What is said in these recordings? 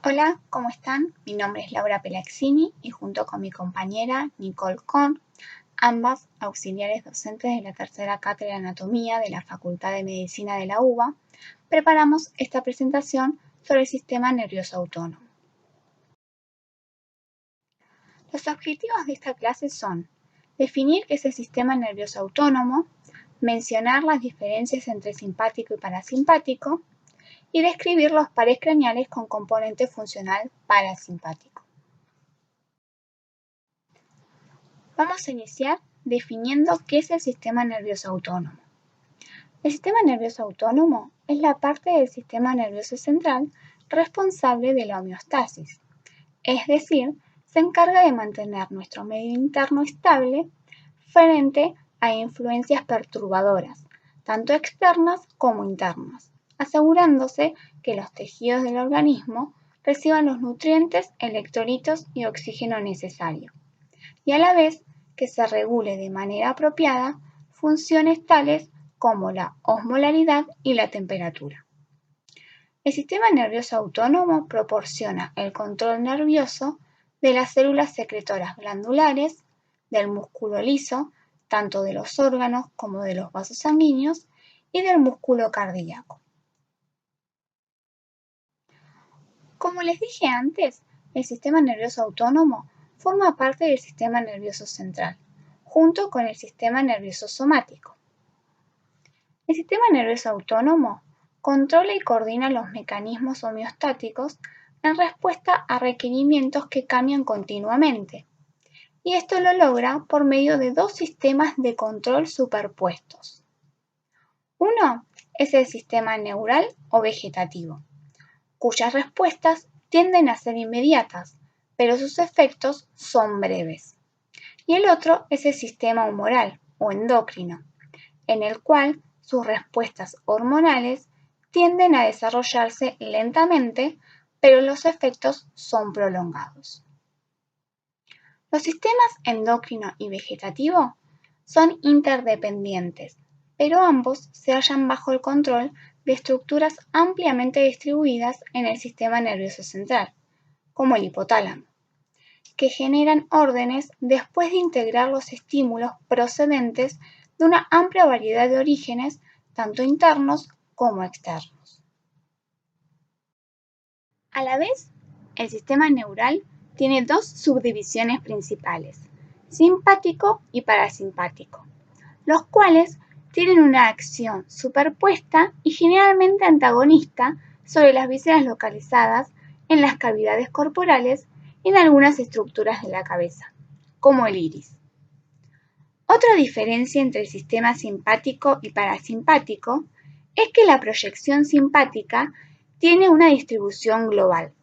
Hola, ¿cómo están? Mi nombre es Laura Pelazzini y junto con mi compañera Nicole Korn, ambas auxiliares docentes de la tercera cátedra de Anatomía de la Facultad de Medicina de la UBA, preparamos esta presentación sobre el sistema nervioso autónomo. Los objetivos de esta clase son definir qué es el sistema nervioso autónomo, mencionar las diferencias entre simpático y parasimpático, y describir los pares craneales con componente funcional parasimpático. Vamos a iniciar definiendo qué es el sistema nervioso autónomo. El sistema nervioso autónomo es la parte del sistema nervioso central responsable de la homeostasis, es decir, se encarga de mantener nuestro medio interno estable frente a influencias perturbadoras, tanto externas como internas, asegurándose que los tejidos del organismo reciban los nutrientes, electrolitos y oxígeno necesario, y a la vez que se regule de manera apropiada funciones tales como la osmolaridad y la temperatura. El sistema nervioso autónomo proporciona el control nervioso de las células secretoras glandulares, del músculo liso, tanto de los órganos como de los vasos sanguíneos, y del músculo cardíaco. Como les dije antes, el sistema nervioso autónomo forma parte del sistema nervioso central, junto con el sistema nervioso somático. El sistema nervioso autónomo controla y coordina los mecanismos homeostáticos en respuesta a requerimientos que cambian continuamente, y esto lo logra por medio de dos sistemas de control superpuestos. Uno es el sistema neural o vegetativo, cuyas respuestas tienden a ser inmediatas, pero sus efectos son breves. Y el otro es el sistema humoral o endocrino, en el cual sus respuestas hormonales tienden a desarrollarse lentamente, pero los efectos son prolongados. Los sistemas endocrino y vegetativo son interdependientes, pero ambos se hallan bajo el control de estructuras ampliamente distribuidas en el sistema nervioso central, como el hipotálamo, que generan órdenes después de integrar los estímulos procedentes de una amplia variedad de orígenes, tanto internos como externos. A la vez, el sistema neural tiene dos subdivisiones principales, simpático y parasimpático, los cuales tienen una acción superpuesta y generalmente antagonista sobre las vísceras localizadas en las cavidades corporales y en algunas estructuras de la cabeza, como el iris. Otra diferencia entre el sistema simpático y parasimpático es que la proyección simpática tiene una distribución global,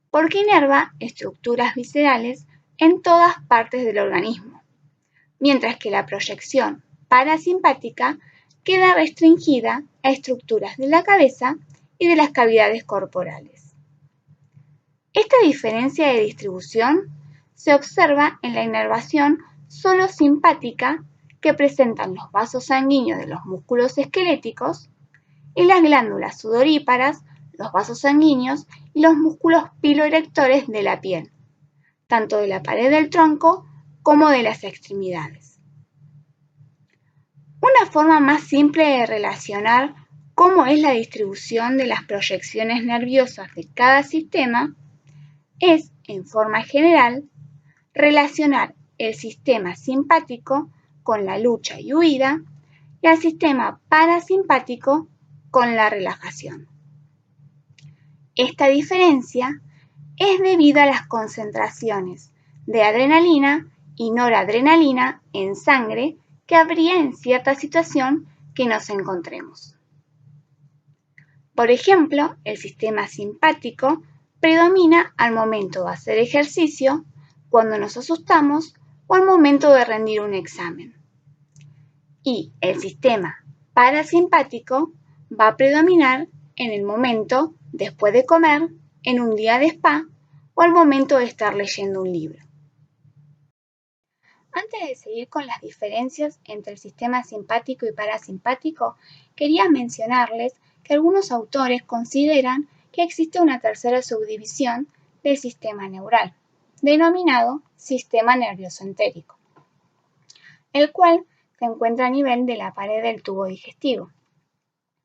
porque inerva estructuras viscerales en todas partes del organismo, mientras que la proyección parasimpática queda restringida a estructuras de la cabeza y de las cavidades corporales. Esta diferencia de distribución se observa en la inervación solo simpática que presentan los vasos sanguíneos de los músculos esqueléticos y las glándulas sudoríparas, los vasos sanguíneos y los músculos piloerectores de la piel, tanto de la pared del tronco como de las extremidades. Una forma más simple de relacionar cómo es la distribución de las proyecciones nerviosas de cada sistema es, en forma general, relacionar el sistema simpático con la lucha y huida y al sistema parasimpático con la relajación. Esta diferencia es debido a las concentraciones de adrenalina y noradrenalina en sangre que habría en cierta situación que nos encontremos. Por ejemplo, el sistema simpático predomina al momento de hacer ejercicio, cuando nos asustamos o al momento de rendir un examen. Y el sistema parasimpático va a predominar en el momento después de comer, en un día de spa o al momento de estar leyendo un libro. Antes de seguir con las diferencias entre el sistema simpático y parasimpático, quería mencionarles que algunos autores consideran que existe una tercera subdivisión del sistema neural, denominado sistema nervioso entérico, el cual se encuentra a nivel de la pared del tubo digestivo,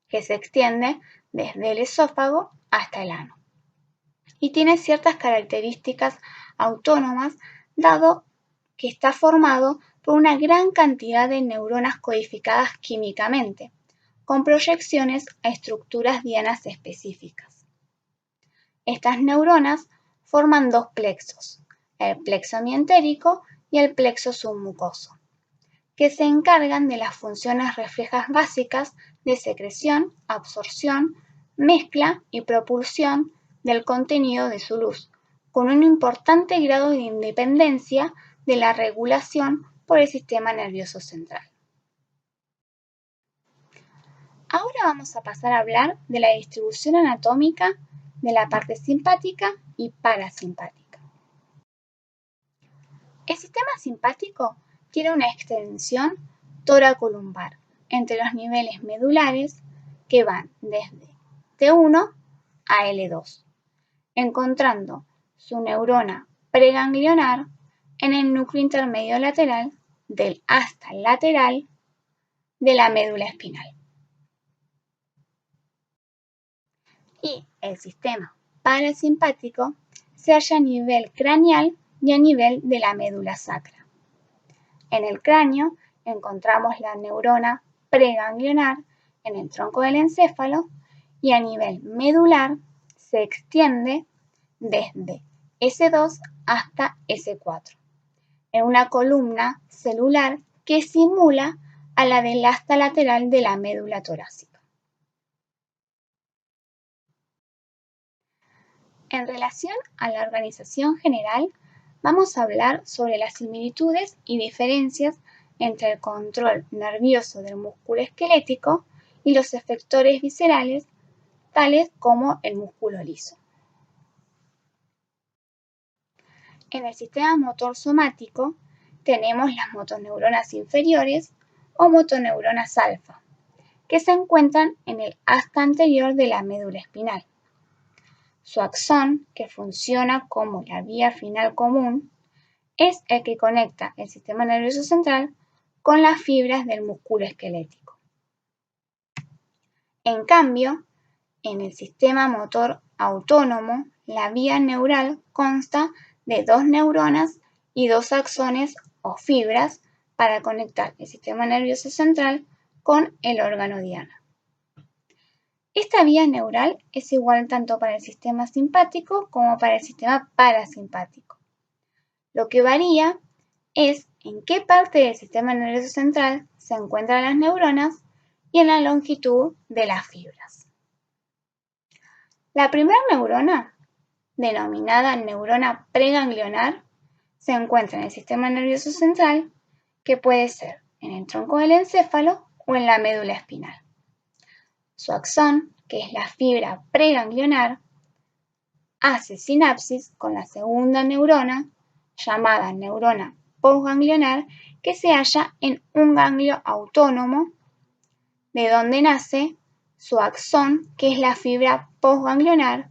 que se extiende desde el esófago hasta el ano, y tiene ciertas características autónomas, dado que está formado por una gran cantidad de neuronas codificadas químicamente, con proyecciones a estructuras dianas específicas. Estas neuronas forman dos plexos, el plexo mientérico y el plexo submucoso, que se encargan de las funciones reflejas básicas de secreción, absorción, mezcla y propulsión del contenido de su luz, con un importante grado de independencia de la regulación por el sistema nervioso central. Ahora vamos a pasar a hablar de la distribución anatómica de la parte simpática y parasimpática. El sistema simpático tiene una extensión toracolumbar entre los niveles medulares que van desde T1 a L2, encontrando su neurona preganglionar en el núcleo intermedio lateral del asta lateral de la médula espinal. Y el sistema parasimpático se halla a nivel craneal y a nivel de la médula sacra. En el cráneo encontramos la neurona preganglionar en el tronco del encéfalo y a nivel medular se extiende desde S2 hasta S4, en una columna celular que simula a la del asta lateral de la médula torácica. En relación a la organización general, vamos a hablar sobre las similitudes y diferencias entre el control nervioso del músculo esquelético y los efectores viscerales, tales como el músculo liso. En el sistema motor somático tenemos las motoneuronas inferiores o motoneuronas alfa, que se encuentran en el asta anterior de la médula espinal. Su axón, que funciona como la vía final común, es el que conecta el sistema nervioso central con las fibras del músculo esquelético. En cambio, en el sistema motor autónomo, la vía neural consta de dos neuronas y dos axones o fibras para conectar el sistema nervioso central con el órgano diana. Esta vía neural es igual tanto para el sistema simpático como para el sistema parasimpático. Lo que varía es en qué parte del sistema nervioso central se encuentran las neuronas y en la longitud de las fibras. La primera neurona, denominada neurona preganglionar, se encuentra en el sistema nervioso central, que puede ser en el tronco del encéfalo o en la médula espinal. Su axón, que es la fibra preganglionar, hace sinapsis con la segunda neurona, llamada neurona postganglionar, que se halla en un ganglio autónomo, de donde nace su axón, que es la fibra postganglionar,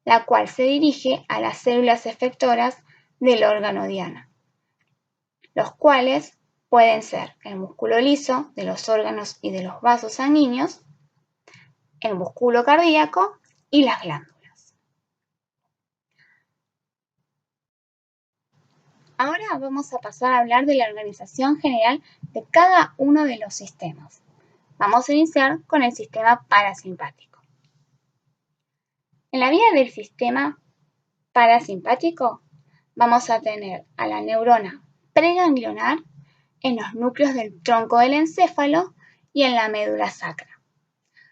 la cual se dirige a las células efectoras del órgano diana, los cuales pueden ser el músculo liso de los órganos y de los vasos sanguíneos, el músculo cardíaco y las glándulas. Ahora vamos a pasar a hablar de la organización general de cada uno de los sistemas. Vamos a iniciar con el sistema parasimpático. En la vía del sistema parasimpático vamos a tener a la neurona preganglionar en los núcleos del tronco del encéfalo y en la médula sacra.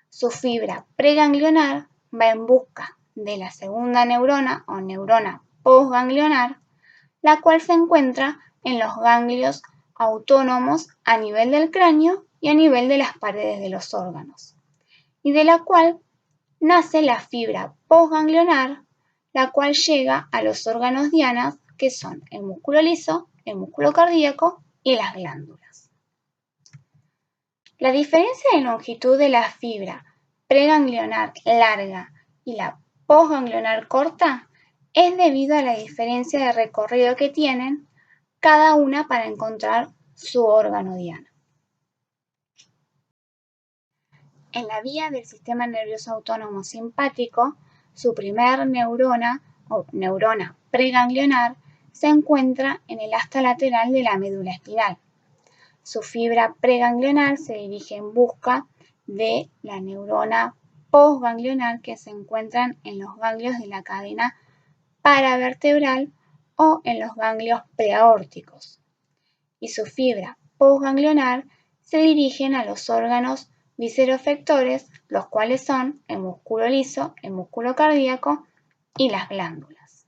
Su fibra preganglionar va en busca de la segunda neurona o neurona postganglionar, la cual se encuentra en los ganglios autónomos a nivel del cráneo y a nivel de las paredes de los órganos, y de la cual nace la fibra postganglionar, la cual llega a los órganos dianas, que son el músculo liso, el músculo cardíaco y las glándulas. La diferencia de longitud de la fibra preganglionar larga y la posganglionar corta es debido a la diferencia de recorrido que tienen cada una para encontrar su órgano diana. En la vía del sistema nervioso autónomo simpático, su primer neurona o neurona preganglionar se encuentra en el asta lateral de la médula espinal. Su fibra preganglionar se dirige en busca de la neurona posganglionar que se encuentran en los ganglios de la cadena paravertebral o en los ganglios preaórticos. Y su fibra posganglionar se dirigen a los órganos visceroefectores, los cuales son el músculo liso, el músculo cardíaco y las glándulas.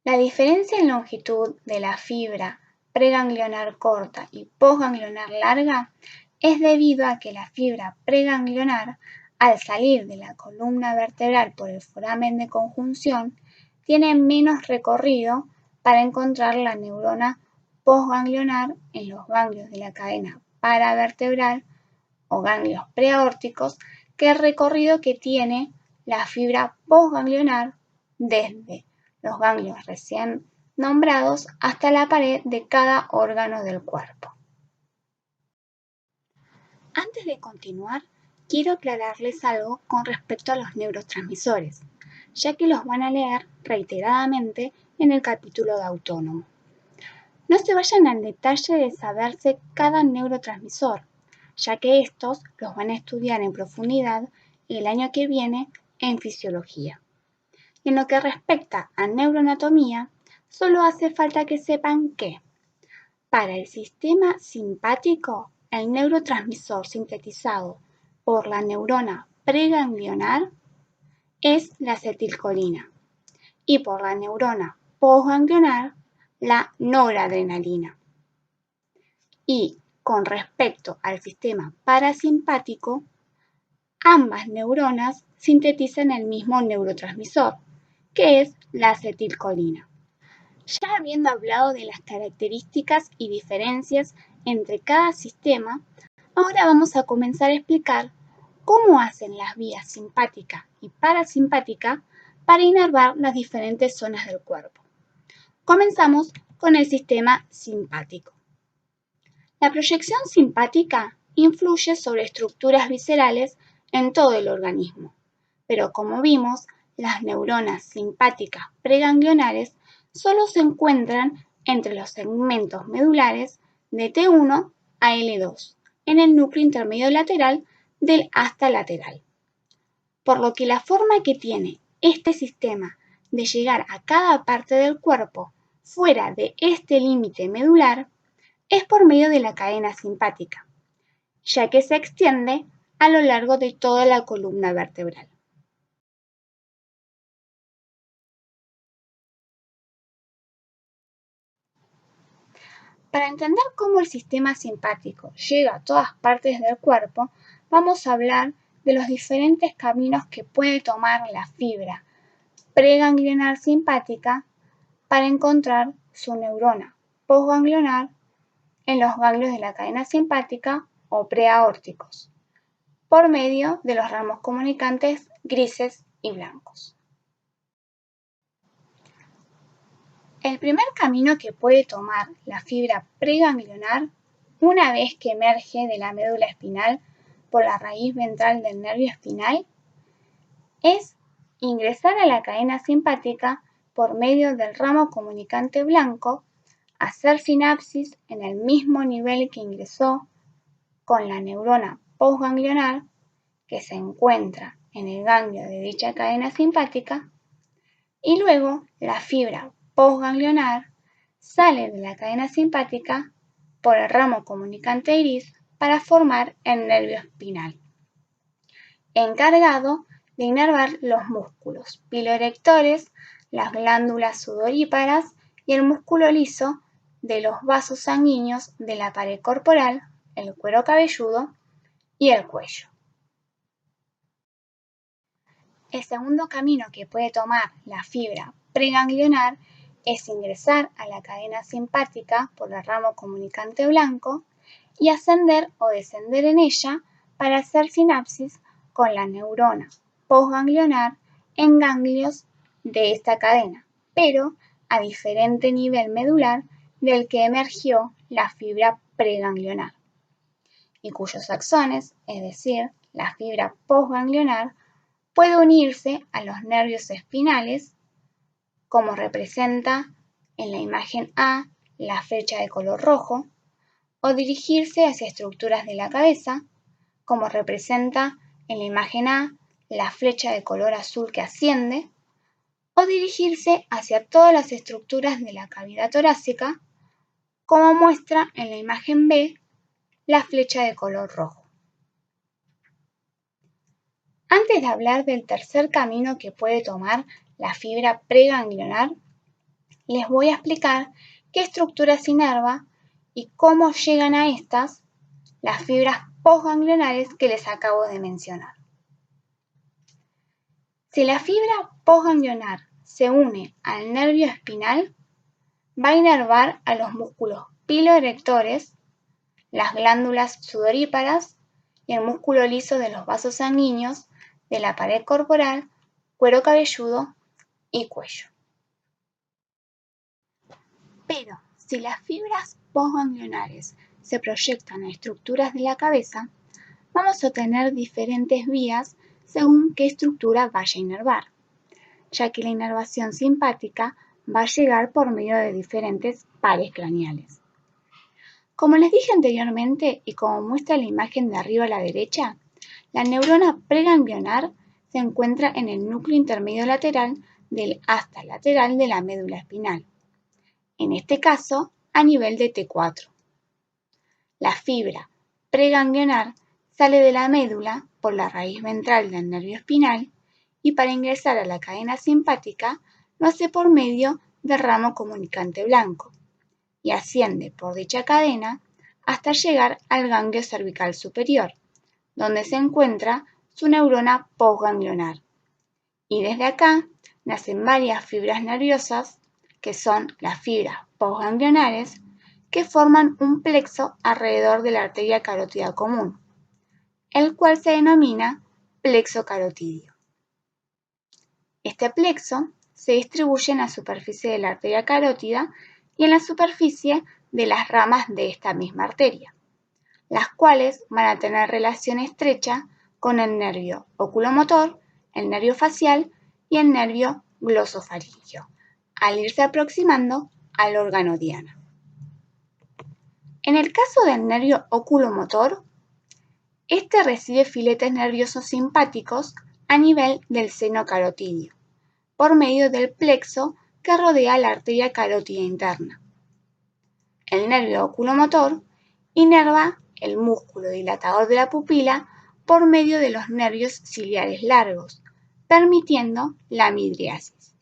La diferencia en longitud de la fibra preganglionar corta y posganglionar larga es debido a que la fibra preganglionar, al salir de la columna vertebral por el foramen de conjunción, tiene menos recorrido para encontrar la neurona posganglionar en los ganglios de la cadena paravertebral o ganglios preaórticos que el recorrido que tiene la fibra posganglionar desde los ganglios recién nombrados hasta la pared de cada órgano del cuerpo. Antes de continuar, quiero aclararles algo con respecto a los neurotransmisores, ya que los van a leer reiteradamente en el capítulo de autónomo. No se vayan al detalle de saberse cada neurotransmisor, ya que estos los van a estudiar en profundidad el año que viene en fisiología. Y en lo que respecta a neuroanatomía, solo hace falta que sepan que para el sistema simpático, el neurotransmisor sintetizado por la neurona preganglionar es la acetilcolina y por la neurona posganglionar la noradrenalina. Y con respecto al sistema parasimpático, ambas neuronas sintetizan el mismo neurotransmisor, que es la acetilcolina. Ya habiendo hablado de las características y diferencias entre cada sistema, ahora vamos a comenzar a explicar cómo hacen las vías simpática y parasimpática para inervar las diferentes zonas del cuerpo. Comenzamos con el sistema simpático. La proyección simpática influye sobre estructuras viscerales en todo el organismo, pero como vimos, las neuronas simpáticas preganglionares solo se encuentran entre los segmentos medulares de T1 a L2, en el núcleo intermedio lateral del asta lateral. Por lo que la forma que tiene este sistema de llegar a cada parte del cuerpo fuera de este límite medular es por medio de la cadena simpática, ya que se extiende a lo largo de toda la columna vertebral. Para entender cómo el sistema simpático llega a todas partes del cuerpo, vamos a hablar de los diferentes caminos que puede tomar la fibra preganglionar simpática para encontrar su neurona posganglionar en los ganglios de la cadena simpática o preaórticos, por medio de los ramos comunicantes grises y blancos. El primer camino que puede tomar la fibra preganglionar una vez que emerge de la médula espinal por la raíz ventral del nervio espinal es ingresar a la cadena simpática por medio del ramo comunicante blanco, hacer sinapsis en el mismo nivel que ingresó con la neurona posganglionar que se encuentra en el ganglio de dicha cadena simpática y luego la fibra posganglionar sale de la cadena simpática por el ramo comunicante gris para formar el nervio espinal, encargado de inervar los músculos piloerectores, las glándulas sudoríparas y el músculo liso de los vasos sanguíneos de la pared corporal, el cuero cabelludo y el cuello. El segundo camino que puede tomar la fibra preganglionar es ingresar a la cadena simpática por el ramo comunicante blanco y ascender o descender en ella para hacer sinapsis con la neurona postganglionar en ganglios de esta cadena, pero a diferente nivel medular del que emergió la fibra preganglionar, y cuyos axones, es decir, la fibra postganglionar, puede unirse a los nervios espinales, como representa en la imagen A la flecha de color rojo, o dirigirse hacia estructuras de la cabeza, como representa en la imagen A la flecha de color azul que asciende, o dirigirse hacia todas las estructuras de la cavidad torácica, como muestra en la imagen B la flecha de color rojo. Antes de hablar del tercer camino que puede tomar la fibra preganglionar, les voy a explicar qué estructuras inerva y cómo llegan a estas las fibras postganglionares que les acabo de mencionar. Si la fibra postganglionar se une al nervio espinal, va a inervar a los músculos piloerectores, las glándulas sudoríparas y el músculo liso de los vasos sanguíneos de la pared corporal, cuero cabelludo y cuello. Pero si las fibras postganglionares se proyectan a estructuras de la cabeza, vamos a tener diferentes vías según qué estructura vaya a inervar, ya que la inervación simpática va a llegar por medio de diferentes pares craneales. Como les dije anteriormente y como muestra la imagen de arriba a la derecha, la neurona preganglionar se encuentra en el núcleo intermedio lateral del asta lateral de la médula espinal, en este caso a nivel de T4. La fibra preganglionar sale de la médula por la raíz ventral del nervio espinal y para ingresar a la cadena simpática lo hace por medio del ramo comunicante blanco y asciende por dicha cadena hasta llegar al ganglio cervical superior, donde se encuentra su neurona postganglionar. Y desde acá nacen varias fibras nerviosas, que son las fibras postganglionares, que forman un plexo alrededor de la arteria carótida común, el cual se denomina plexo carotidio. Este plexo se distribuye en la superficie de la arteria carótida y en la superficie de las ramas de esta misma arteria, las cuales van a tener relación estrecha con el nervio oculomotor, el nervio facial y el nervio glosofaríngeo, al irse aproximando al órgano diana. En el caso del nervio oculomotor, este recibe filetes nerviosos simpáticos a nivel del seno carotidio, por medio del plexo que rodea la arteria carótida interna. El nervio oculomotor inerva el músculo dilatador de la pupila por medio de los nervios ciliares largos, permitiendo la midriasis.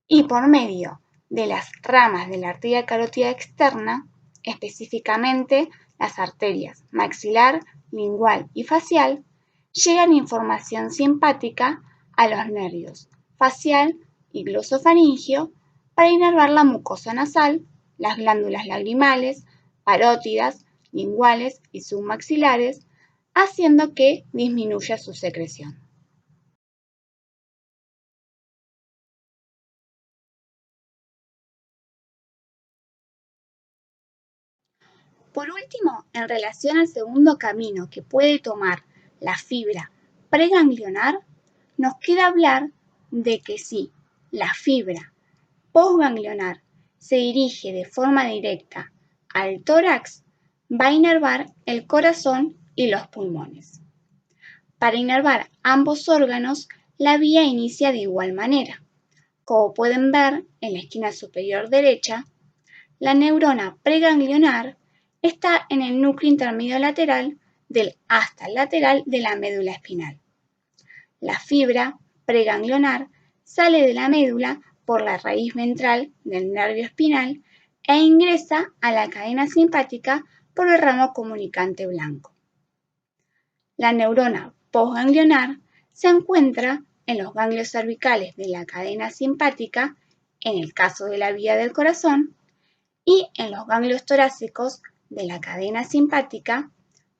Y por medio de las ramas de la arteria carótida externa, específicamente las arterias maxilar, lingual y facial, llegan información simpática a los nervios facial y glosofaríngeo para inervar la mucosa nasal, las glándulas lagrimales, parótidas, linguales y submaxilares, haciendo que disminuya su secreción. Por último, en relación al segundo camino que puede tomar la fibra preganglionar, nos queda hablar de que si la fibra postganglionar se dirige de forma directa al tórax, va a inervar el corazón y los pulmones. Para inervar ambos órganos, la vía inicia de igual manera. Como pueden ver en la esquina superior derecha, la neurona preganglionar está en el núcleo intermedio lateral del asta lateral de la médula espinal. La fibra preganglionar sale de la médula por la raíz ventral del nervio espinal e ingresa a la cadena simpática por el ramo comunicante blanco. La neurona postganglionar se encuentra en los ganglios cervicales de la cadena simpática, en el caso de la vía del corazón, y en los ganglios torácicos de la cadena simpática,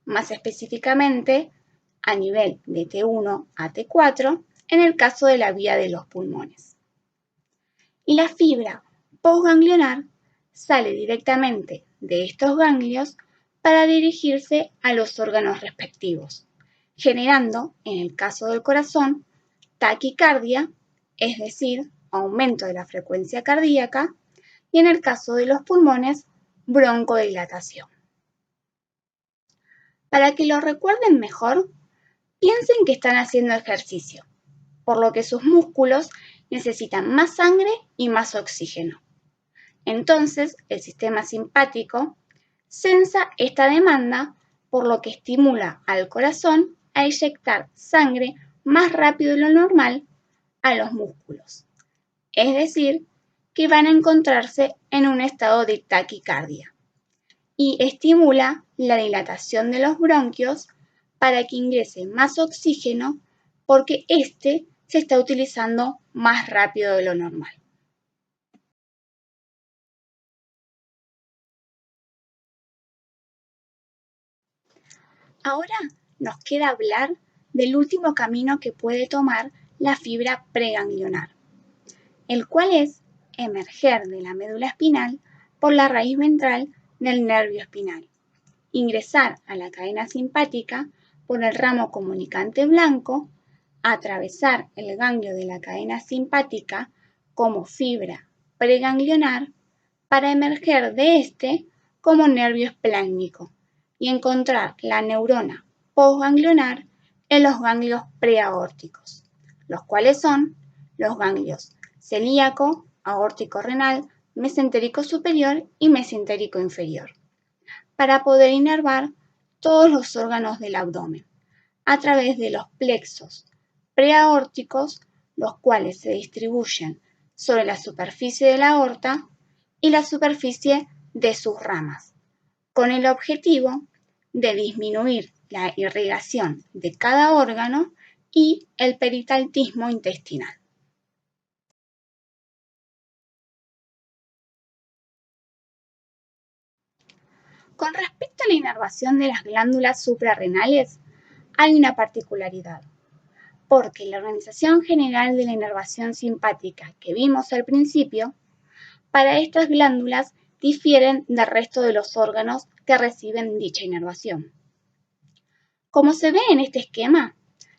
más específicamente a nivel de T1 a T4 en el caso de la vía de los pulmones. Y la fibra postganglionar sale directamente de estos ganglios para dirigirse a los órganos respectivos, generando, en el caso del corazón, taquicardia, es decir, aumento de la frecuencia cardíaca, y en el caso de los pulmones, broncodilatación. Para que lo recuerden mejor, piensen que están haciendo ejercicio, por lo que sus músculos necesitan más sangre y más oxígeno. Entonces, el sistema simpático sensa esta demanda, por lo que estimula al corazón a inyectar sangre más rápido de lo normal a los músculos. Es decir, que van a encontrarse en un estado de taquicardia y estimula la dilatación de los bronquios para que ingrese más oxígeno porque éste se está utilizando más rápido de lo normal. Ahora nos queda hablar del último camino que puede tomar la fibra preganglionar, el cual es emerger de la médula espinal por la raíz ventral del nervio espinal, ingresar a la cadena simpática por el ramo comunicante blanco, atravesar el ganglio de la cadena simpática como fibra preganglionar para emerger de este como nervio esplácnico y encontrar la neurona postganglionar en los ganglios preaórticos, los cuales son los ganglios celíaco, aórtico renal, mesentérico superior y mesentérico inferior, para poder inervar todos los órganos del abdomen a través de los plexos preaórticos, los cuales se distribuyen sobre la superficie de la aorta y la superficie de sus ramas, con el objetivo de disminuir la irrigación de cada órgano y el peristaltismo intestinal. Con respecto a la inervación de las glándulas suprarrenales, hay una particularidad, porque la organización general de la inervación simpática que vimos al principio, para estas glándulas difieren del resto de los órganos que reciben dicha inervación. Como se ve en este esquema,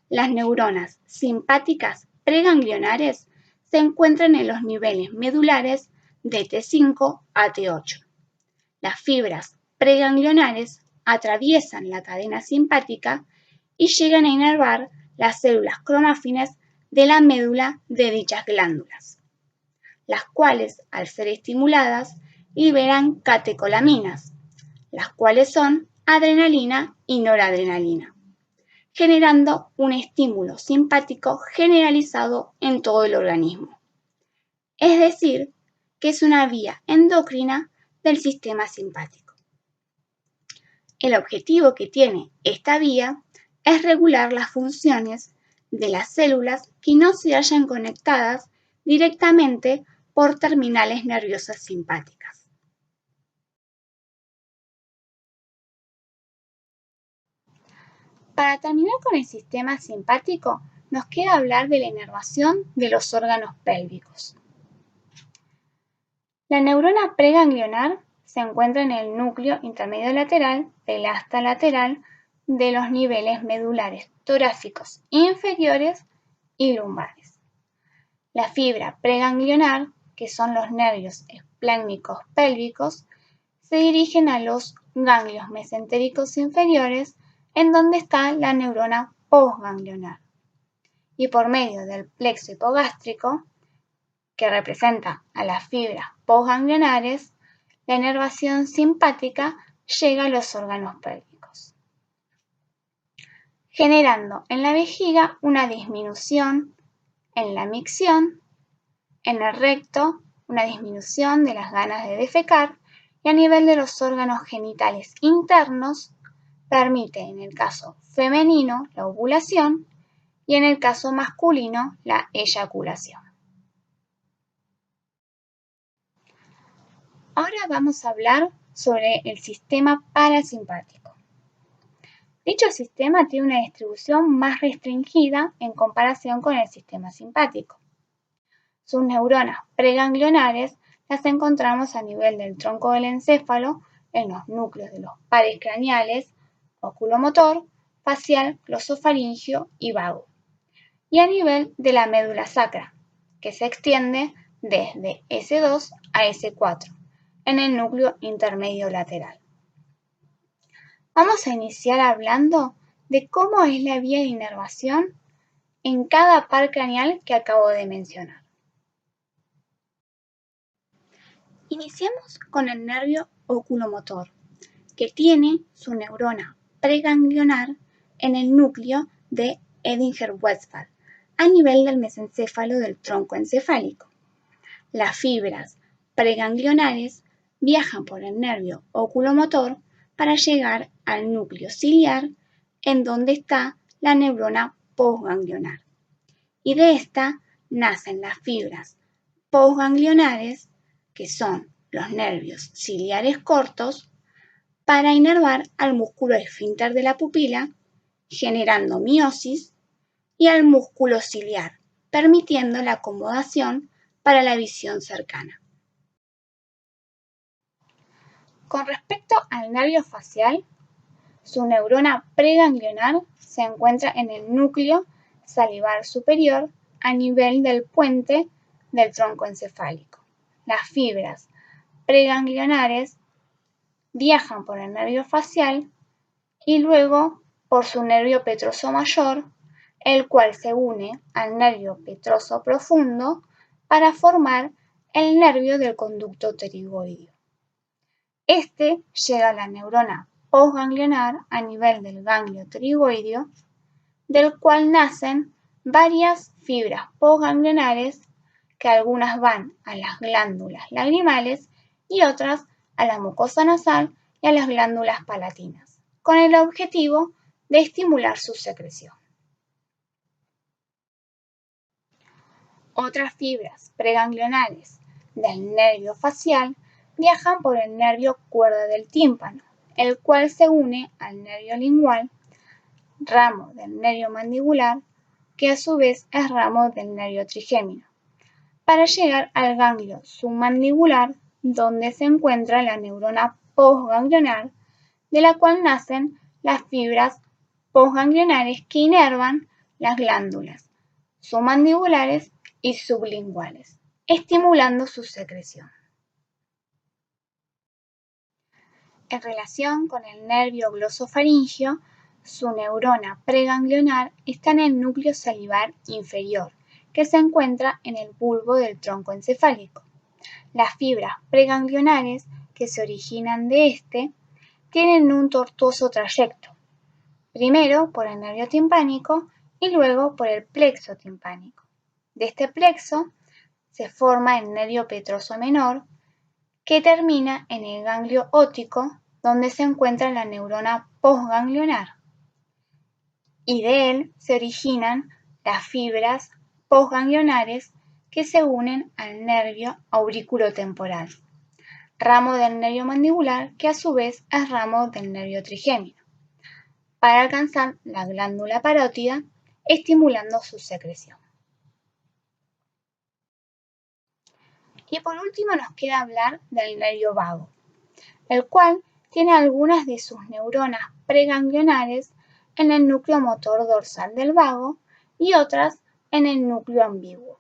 las neuronas simpáticas preganglionares se encuentran en los niveles medulares de T5 a T8. Las fibras preganglionares atraviesan la cadena simpática y llegan a inervar las células cromáfines de la médula de dichas glándulas, las cuales, al ser estimuladas, liberan catecolaminas, las cuales son adrenalina y noradrenalina, generando un estímulo simpático generalizado en todo el organismo. Es decir, que es una vía endocrina del sistema simpático. El objetivo que tiene esta vía es regular las funciones de las células que no se hallan conectadas directamente por terminales nerviosas simpáticas. Para terminar con el sistema simpático, nos queda hablar de la inervación de los órganos pélvicos. La neurona preganglionar se encuentra en el núcleo intermedio lateral del asta lateral de los niveles medulares torácicos inferiores y lumbares. La fibra preganglionar, que son los nervios esplácnicos pélvicos, se dirigen a los ganglios mesentéricos inferiores, en donde está la neurona postganglionar. Y por medio del plexo hipogástrico, que representa a las fibras postganglionares, la inervación simpática llega a los órganos pélvicos, generando en la vejiga una disminución en la micción, en el recto una disminución de las ganas de defecar y a nivel de los órganos genitales internos permite en el caso femenino la ovulación y en el caso masculino la eyaculación. Ahora vamos a hablar sobre el sistema parasimpático. Dicho sistema tiene una distribución más restringida en comparación con el sistema simpático. Sus neuronas preganglionares las encontramos a nivel del tronco del encéfalo, en los núcleos de los pares craneales, oculomotor, facial, glosofaringio y vago, y a nivel de la médula sacra, que se extiende desde S2 a S4, en el núcleo intermedio lateral. Vamos a iniciar hablando de cómo es la vía de inervación en cada par craneal que acabo de mencionar. Iniciamos con el nervio oculomotor, que tiene su neurona preganglionar en el núcleo de Edinger-Westphal, a nivel del mesencéfalo del tronco encefálico. Las fibras preganglionares viajan por el nervio oculomotor para llegar al núcleo ciliar, en donde está la neurona postganglionar. Y de esta nacen las fibras postganglionares, que son los nervios ciliares cortos, para inervar al músculo esfínter de la pupila, generando miosis, y al músculo ciliar, permitiendo la acomodación para la visión cercana. Con respecto al nervio facial, su neurona preganglionar se encuentra en el núcleo salivar superior a nivel del puente del tronco encefálico. Las fibras preganglionares viajan por el nervio facial y luego por su nervio petroso mayor, el cual se une al nervio petroso profundo para formar el nervio del conducto pterigoideo. Este llega a la neurona postganglionar a nivel del ganglio pterigoideo, del cual nacen varias fibras postganglionares, que algunas van a las glándulas lagrimales y otras a la mucosa nasal y a las glándulas palatinas, con el objetivo de estimular su secreción. Otras fibras preganglionales del nervio facial viajan por el nervio cuerda del tímpano, el cual se une al nervio lingual, ramo del nervio mandibular, que a su vez es ramo del nervio trigémino, para llegar al ganglio submandibular, donde se encuentra la neurona postganglionar, de la cual nacen las fibras postganglionares que inervan las glándulas submandibulares y sublinguales, estimulando su secreción. En relación con el nervio glosofaringio, su neurona preganglionar está en el núcleo salivar inferior, que se encuentra en el bulbo del tronco encefálico. Las fibras preganglionares que se originan de este tienen un tortuoso trayecto, primero por el nervio timpánico y luego por el plexo timpánico. De este plexo se forma el nervio petroso menor, que termina en el ganglio óptico, donde se encuentra la neurona postganglionar, y de él se originan las fibras postganglionares que se unen al nervio auriculotemporal, ramo del nervio mandibular, que a su vez es ramo del nervio trigémino, para alcanzar la glándula parótida, estimulando su secreción. Y por último nos queda hablar del nervio vago, el cual tiene algunas de sus neuronas preganglionares en el núcleo motor dorsal del vago y otras en el núcleo ambiguo.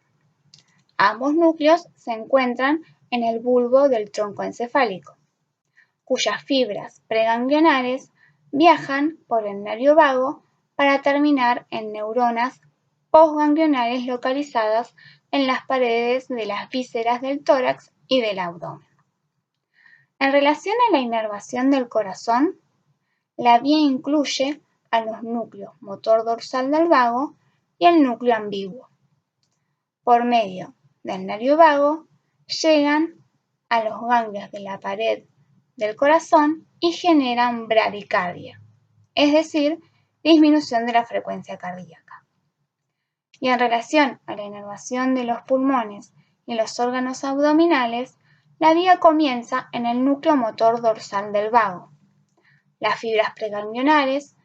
Ambos núcleos se encuentran en el bulbo del tronco encefálico, cuyas fibras preganglionares viajan por el nervio vago para terminar en neuronas postganglionares localizadas en las paredes de las vísceras del tórax y del abdomen. En relación a la inervación del corazón, la vía incluye a los núcleos motor dorsal del vago y el núcleo ambiguo. Por medio del nervio vago llegan a los ganglios de la pared del corazón y generan bradicardia, es decir, disminución de la frecuencia cardíaca. Y en relación a la inervación de los pulmones y los órganos abdominales, la vía comienza en el núcleo motor dorsal del vago. Las fibras preganglionares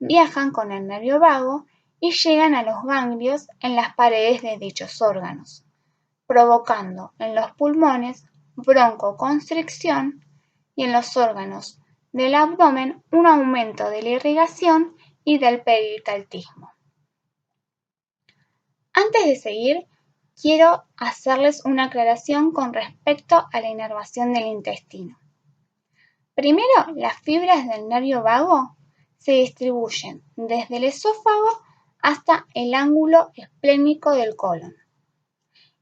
viajan con el nervio vago y llegan a los ganglios en las paredes de dichos órganos, provocando en los pulmones broncoconstricción y en los órganos del abdomen un aumento de la irrigación y del peristaltismo. Antes de seguir, quiero hacerles una aclaración con respecto a la inervación del intestino. Primero, las fibras del nervio vago se distribuyen desde el esófago hasta el ángulo esplénico del colon.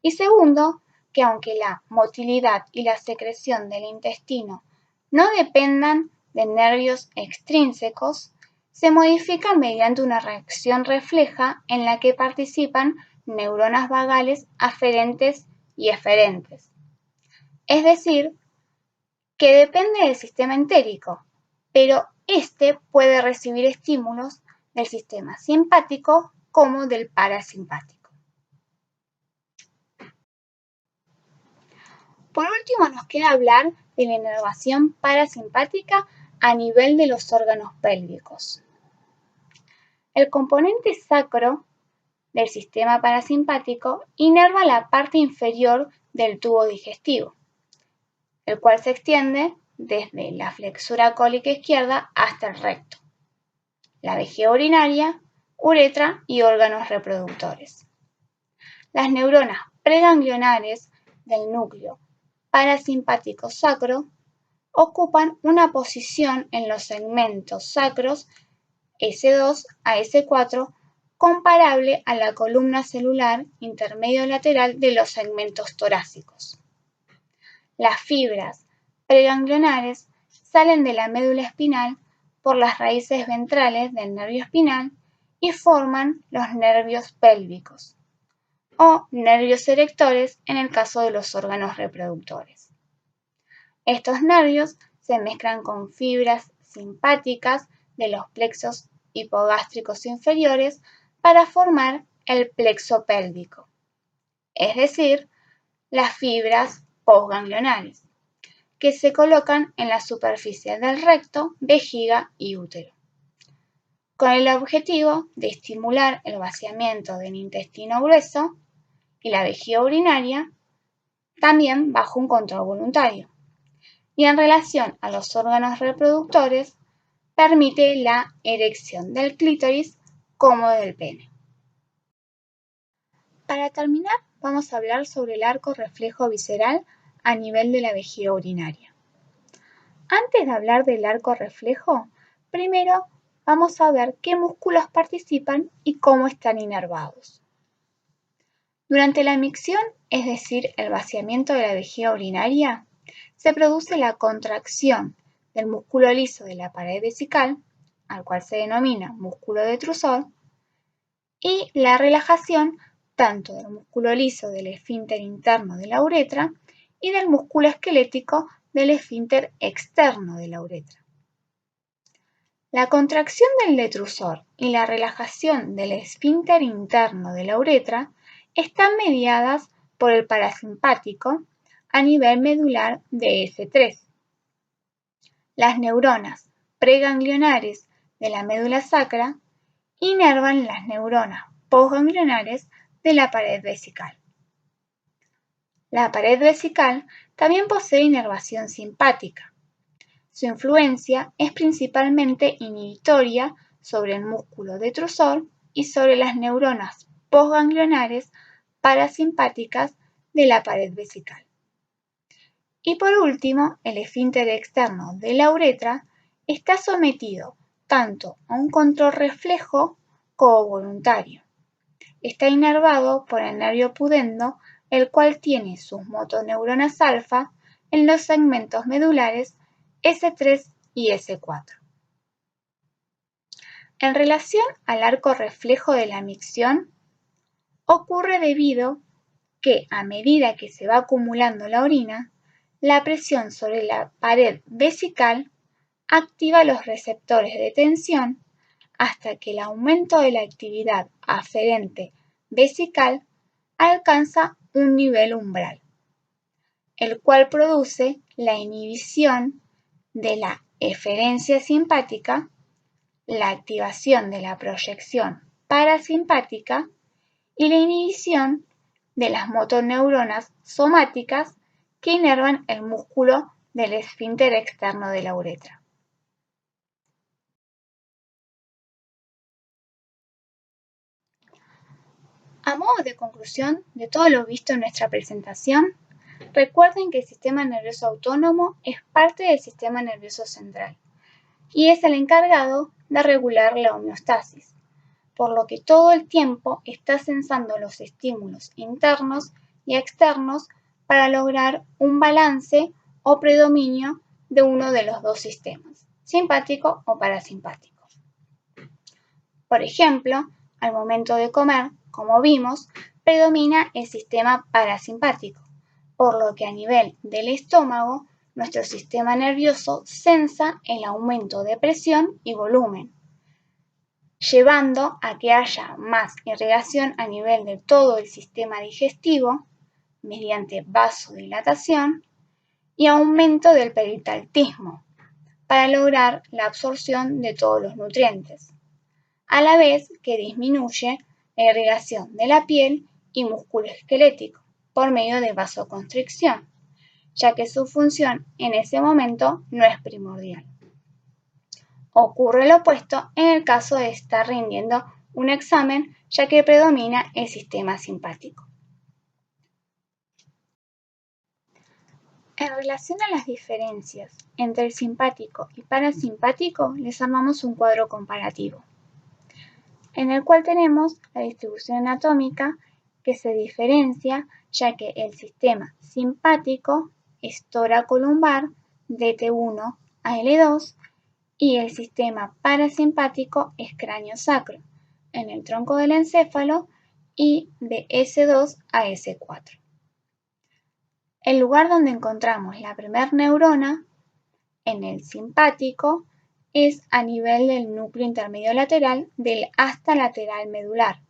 Y segundo, que aunque la motilidad y la secreción del intestino no dependan de nervios extrínsecos, se modifican mediante una reacción refleja en la que participan neuronas vagales aferentes y eferentes. Es decir, que depende del sistema entérico, pero este puede recibir estímulos del sistema simpático como del parasimpático. Por último, nos queda hablar de la inervación parasimpática a nivel de los órganos pélvicos. El componente sacro del sistema parasimpático inerva la parte inferior del tubo digestivo, el cual se extiende desde la flexura cólica izquierda hasta el recto, la vejiga urinaria, uretra y órganos reproductores. Las neuronas preganglionares del núcleo parasimpático sacro ocupan una posición en los segmentos sacros S2 a S4 comparable a la columna celular intermedio lateral de los segmentos torácicos. Las fibras preganglionares salen de la médula espinal por las raíces ventrales del nervio espinal y forman los nervios pélvicos o nervios erectores en el caso de los órganos reproductores. Estos nervios se mezclan con fibras simpáticas de los plexos hipogástricos inferiores para formar el plexo pélvico, es decir, las fibras postganglionares, que se colocan en la superficie del recto, vejiga y útero, con el objetivo de estimular el vaciamiento del intestino grueso y la vejiga urinaria, también bajo un control voluntario. Y en relación a los órganos reproductores, permite la erección del clítoris como del pene. Para terminar, vamos a hablar sobre el arco reflejo visceral a nivel de la vejiga urinaria. Antes de hablar del arco reflejo, primero vamos a ver qué músculos participan y cómo están inervados. Durante la micción, es decir, el vaciamiento de la vejiga urinaria, se produce la contracción del músculo liso de la pared vesical, al cual se denomina músculo detrusor, y la relajación tanto del músculo liso del esfínter interno de la uretra y del músculo esquelético del esfínter externo de la uretra. La contracción del detrusor y la relajación del esfínter interno de la uretra están mediadas por el parasimpático a nivel medular de S3. Las neuronas preganglionares de la médula sacra inervan las neuronas postganglionares de la pared vesical. La pared vesical también posee inervación simpática. Su influencia es principalmente inhibitoria sobre el músculo detrusor y sobre las neuronas postganglionares parasimpáticas de la pared vesical. Y por último, el esfínter externo de la uretra está sometido tanto a un control reflejo como voluntario. Está inervado por el nervio pudendo, el cual tiene sus motoneuronas alfa en los segmentos medulares S3 y S4. En relación al arco reflejo de la micción, ocurre debido que a medida que se va acumulando la orina, la presión sobre la pared vesical activa los receptores de tensión hasta que el aumento de la actividad aferente vesical alcanza un nivel umbral, el cual produce la inhibición de la eferencia simpática, la activación de la proyección parasimpática y la inhibición de las motoneuronas somáticas que inervan el músculo del esfínter externo de la uretra. A modo de conclusión de todo lo visto en nuestra presentación, recuerden que el sistema nervioso autónomo es parte del sistema nervioso central y es el encargado de regular la homeostasis, por lo que todo el tiempo está sensando los estímulos internos y externos para lograr un balance o predominio de uno de los dos sistemas, simpático o parasimpático. Por ejemplo, al momento de comer, como vimos, predomina el sistema parasimpático, por lo que a nivel del estómago, nuestro sistema nervioso sensa el aumento de presión y volumen, llevando a que haya más irrigación a nivel de todo el sistema digestivo mediante vasodilatación y aumento del peristaltismo para lograr la absorción de todos los nutrientes, a la vez que disminuye la irrigación de la piel y músculo esquelético por medio de vasoconstricción, ya que su función en ese momento no es primordial. Ocurre lo opuesto en el caso de estar rindiendo un examen, ya que predomina el sistema simpático. En relación a las diferencias entre el simpático y parasimpático, les armamos un cuadro comparativo, en el cual tenemos la distribución anatómica que se diferencia, ya que el sistema simpático es toracolumbar de T1 a L2 y el sistema parasimpático es cráneo-sacro en el tronco del encéfalo y de S2 a S4. El lugar donde encontramos la primera neurona en el simpático es a nivel del núcleo intermedio lateral del asta lateral medular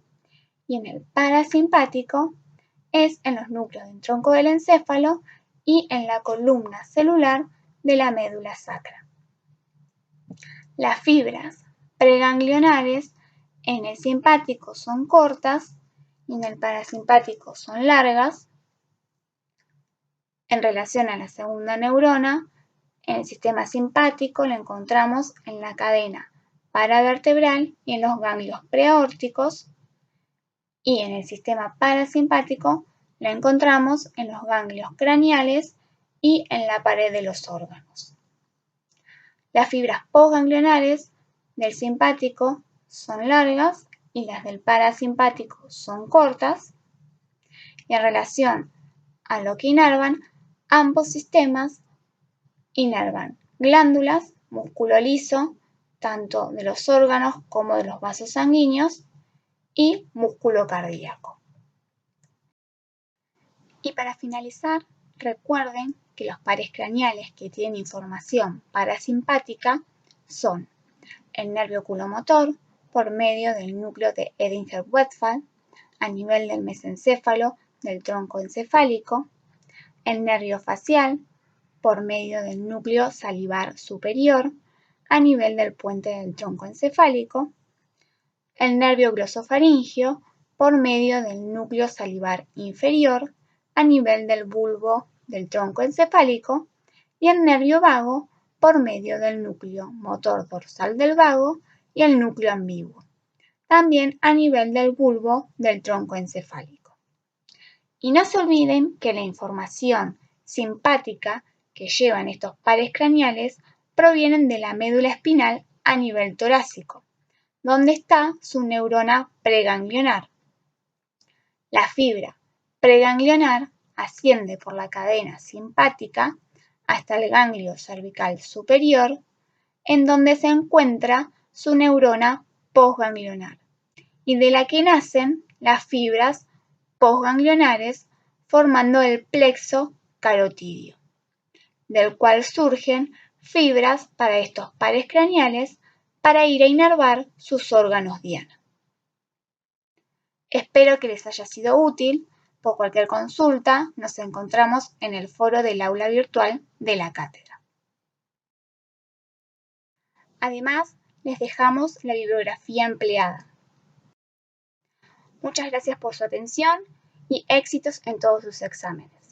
y en el parasimpático es en los núcleos del tronco del encéfalo y en la columna celular de la médula sacra. Las fibras preganglionares en el simpático son cortas y en el parasimpático son largas. En relación a la segunda neurona, en el sistema simpático la encontramos en la cadena paravertebral y en los ganglios preaórticos, y en el sistema parasimpático la encontramos en los ganglios craneales y en la pared de los órganos. Las fibras postganglionares del simpático son largas y las del parasimpático son cortas, y en relación a lo que inervan, ambos sistemas inervan glándulas, músculo liso, tanto de los órganos como de los vasos sanguíneos, y músculo cardíaco. Y para finalizar, recuerden que los pares craneales que tienen información parasimpática son el nervio oculomotor por medio del núcleo de Edinger-Westphal a nivel del mesencéfalo del tronco encefálico, el nervio facial por medio del núcleo salivar superior a nivel del puente del tronco encefálico, el nervio glosofaríngeo por medio del núcleo salivar inferior a nivel del bulbo del tronco encefálico y el nervio vago por medio del núcleo motor dorsal del vago y el núcleo ambiguo, también a nivel del bulbo del tronco encefálico. Y no se olviden que la información simpática que llevan estos pares craneales provienen de la médula espinal a nivel torácico, donde está su neurona preganglionar. La fibra preganglionar asciende por la cadena simpática hasta el ganglio cervical superior, en donde se encuentra su neurona postganglionar, y de la que nacen las fibras postganglionares formando el plexo carotidio, del cual surgen fibras para estos pares craneales para ir a inervar sus órganos diana. Espero que les haya sido útil. Por cualquier consulta, nos encontramos en el foro del aula virtual de la cátedra. Además, les dejamos la bibliografía empleada. Muchas gracias por su atención y éxitos en todos sus exámenes.